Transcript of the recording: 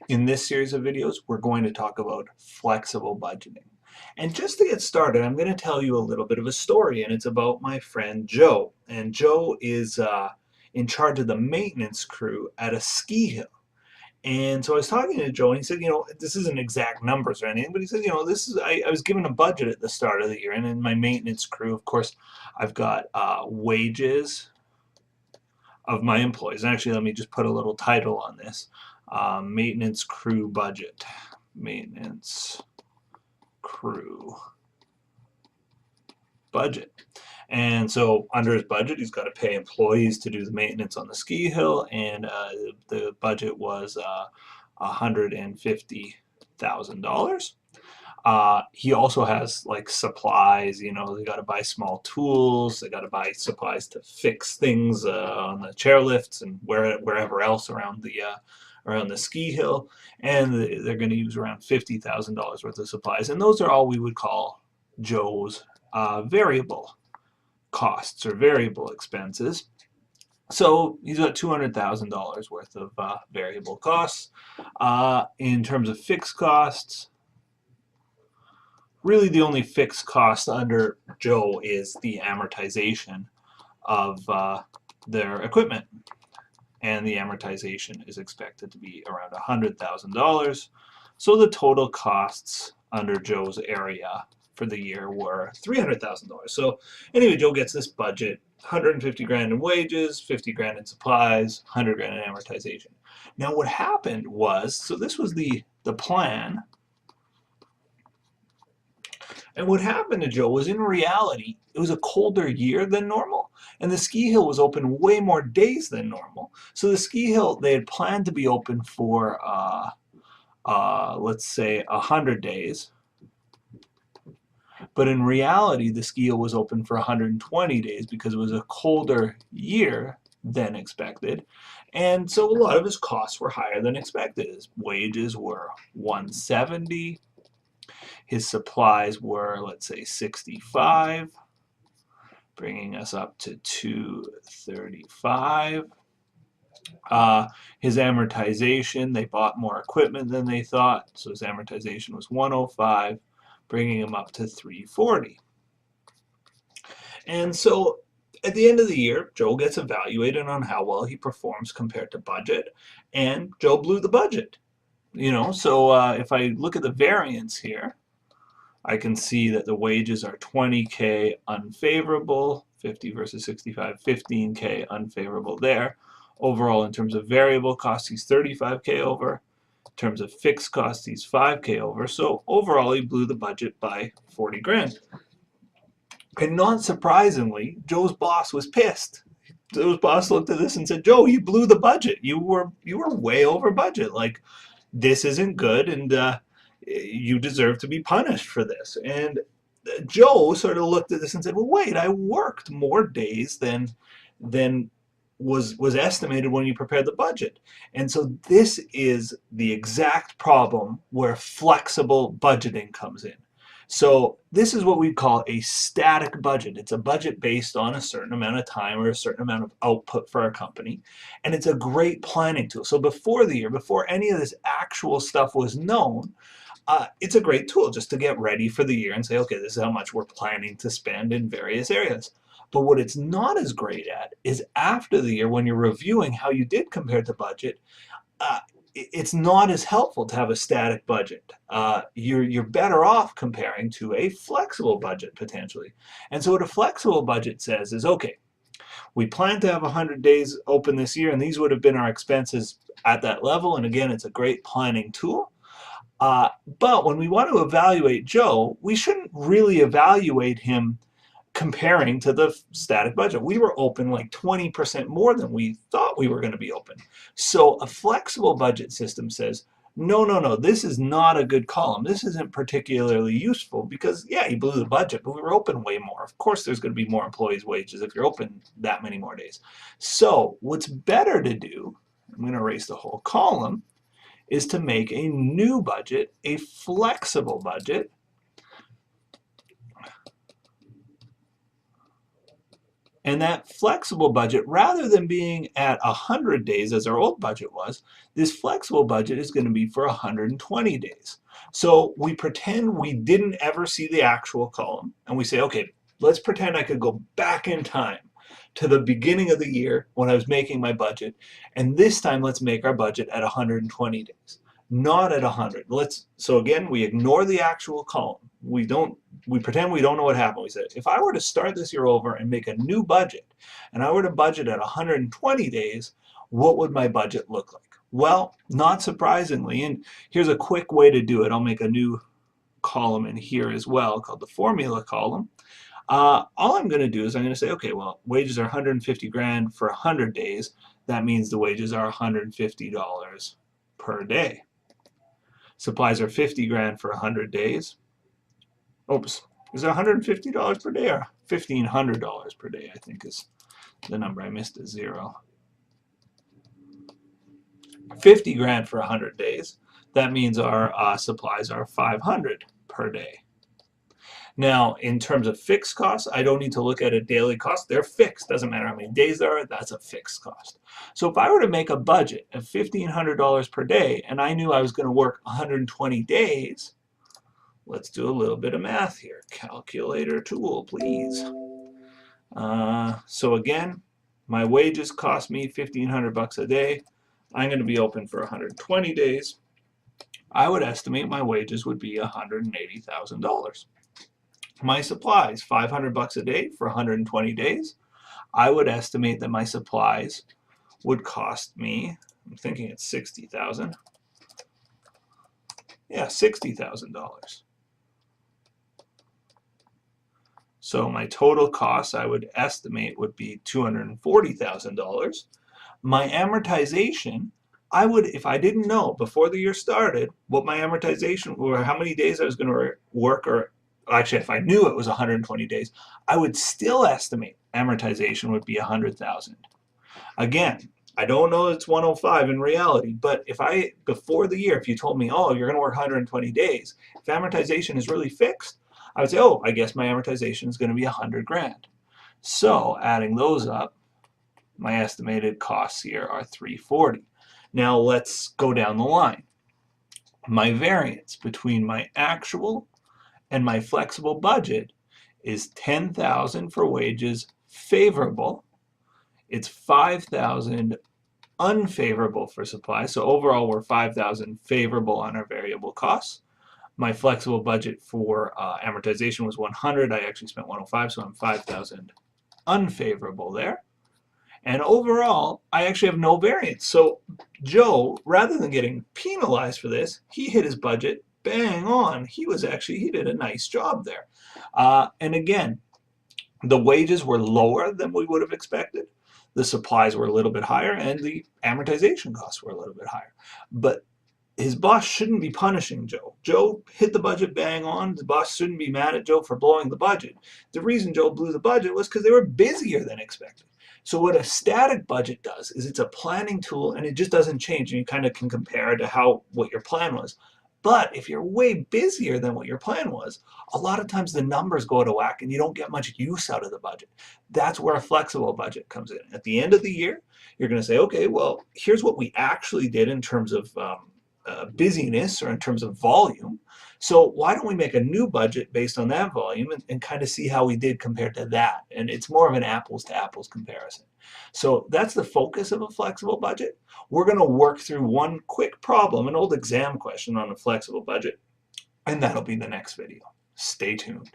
In this series of videos, we're going to talk about flexible budgeting. And just to get started, I'm going to tell you a little bit of a story, and it's about my friend Joe. And Joe is in charge of the maintenance crew at a ski hill. And so I was talking to Joe, and he said, this isn't exact numbers or anything, but he said, I was given a budget at the start of the year, and in my maintenance crew, of course, I've got wages of my employees. And actually, let me just put a little title on this. Maintenance crew budget. Maintenance crew budget. And so under his budget, he's got to pay employees to do the maintenance on the ski hill, and the budget was $150,000. He also has like supplies, they got to buy small tools, they got to buy supplies to fix things on the chairlifts and wherever else around the ski hill, and they're going to use around $50,000 worth of supplies, and those are all we would call Joe's variable costs or variable expenses. So he's got $200,000 worth of variable costs. In terms of fixed costs, really the only fixed cost under Joe is the amortization of their equipment. And the amortization is expected to be around $100,000. So the total costs under Joe's area for the year were $300,000. So anyway, Joe gets this budget, 150 grand in wages, 50 grand in supplies, 100 grand in amortization. Now what happened was, so this was the plan. And what happened to Joe was, in reality, it was a colder year than normal, and the ski hill was open way more days than normal. So the ski hill, they had planned to be open for, let's say, 100 days. But in reality, the ski hill was open for 120 days because it was a colder year than expected. And so a lot of his costs were higher than expected. His wages were 170. His supplies were, let's say, 65, bringing us up to 235. His amortization, they bought more equipment than they thought, so his amortization was 105, bringing him up to 340. And so at the end of the year, Joe gets evaluated on how well he performs compared to budget, and Joe blew the budget. So if I look at the variance here, I can see that the wages are 20K unfavorable, 50 versus 65, 15K unfavorable there. Overall, in terms of variable costs, he's 35K over. In terms of fixed costs, he's 5K over. So overall, he blew the budget by 40 grand. And not surprisingly, Joe's boss was pissed. Joe's boss looked at this and said, "Joe, you blew the budget. You were way over budget. Like, this isn't good, and you deserve to be punished for this." And Joe sort of looked at this and said, "Well, wait, I worked more days than was estimated when you prepared the budget." And so this is the exact problem where flexible budgeting comes in. So this is what we call a static budget. It's a budget based on a certain amount of time or a certain amount of output for our company. And it's a great planning tool. So before the year, before any of this actual stuff was known, it's a great tool just to get ready for the year and say, okay, this is how much we're planning to spend in various areas. But what it's not as great at is after the year, when you're reviewing how you did compared to budget, it's not as helpful to have a static budget. You're better off comparing to a flexible budget potentially. And so what a flexible budget says is, okay, we plan to have 100 days open this year, and these would have been our expenses at that level. And again, it's a great planning tool. But when we want to evaluate Joe, we shouldn't really evaluate him comparing to the static budget. We were open like 20% more than we thought we were going to be open. So a flexible budget system says, no, this is not a good column. This isn't particularly useful because, yeah, you blew the budget, but we were open way more. Of course, there's going to be more employees' wages if you're open that many more days. So what's better to do, I'm going to erase the whole column, is to make a new budget, a flexible budget, And that flexible budget, rather than being at 100 days as our old budget was, this flexible budget is going to be for 120 days. So we pretend we didn't ever see the actual column, and we say, okay, let's pretend I could go back in time to the beginning of the year when I was making my budget, and this time let's make our budget at 120 days, not at 100. So again, we ignore the actual column. We pretend we don't know what happened. We said, if I were to start this year over and make a new budget, and I were to budget at 120 days, what would my budget look like? Well, not surprisingly, and here's a quick way to do it. I'll make a new column in here as well called the formula column. All I'm going to do is I'm going to say, okay, well, wages are 150 grand for 100 days. That means the wages are $150 per day. Supplies are 50 grand for 100 days. Oops, is it $150 per day or $1,500 per day? I think is the number. I missed a zero. 50 grand for 100 days. That means our supplies are 500 per day. Now, in terms of fixed costs, I don't need to look at a daily cost. They're fixed. Doesn't matter how many days there are, that's a fixed cost. So if I were to make a budget of $1,500 per day and I knew I was going to work 120 days, let's do a little bit of math here. Calculator tool, please. So again, my wages cost me 1,500 bucks a day. I'm going to be open for 120 days. I would estimate my wages would be $180,000. My supplies, 500 bucks a day for 120 days. I would estimate that my supplies would cost me, I'm thinking it's 60,000. Yeah, $60,000. So my total costs I would estimate would be $240,000. My amortization, I would, if I didn't know before the year started what my amortization or how many days I was going to work, or actually if I knew it was 120 days, I would still estimate amortization would be 100,000. Again, I don't know it's 105 in reality, but if I, before the year, if you told me, oh, you're going to work 120 days, if amortization is really fixed, I would say, oh, I guess my amortization is going to be 100 grand. So adding those up, my estimated costs here are 340. Now let's go down the line. My variance between my actual and my flexible budget is 10,000 for wages favorable. It's 5,000 unfavorable for supplies. So overall we're 5,000 favorable on our variable costs. My flexible budget for amortization was 100. I actually spent 105, so I'm 5,000 unfavorable there. And overall, I actually have no variance. So Joe, rather than getting penalized for this, he hit his budget bang on. He did a nice job there. And again, the wages were lower than we would have expected. The supplies were a little bit higher, and the amortization costs were a little bit higher. But his boss shouldn't be punishing Joe. Joe hit the budget bang on. The boss shouldn't be mad at Joe for blowing the budget. The reason Joe blew the budget was because they were busier than expected. So what a static budget does is it's a planning tool, and it just doesn't change, and you kind of can compare to what your plan was. But if you're way busier than what your plan was, a lot of times the numbers go out of whack and you don't get much use out of the budget. That's where a flexible budget comes in. At the end of the year, you're going to say, okay, well, here's what we actually did in terms of busyness or in terms of volume. So why don't we make a new budget based on that volume and kind of see how we did compared to that? And it's more of an apples to apples comparison. So that's the focus of a flexible budget. We're going to work through one quick problem, an old exam question on a flexible budget, and that'll be the next video. Stay tuned.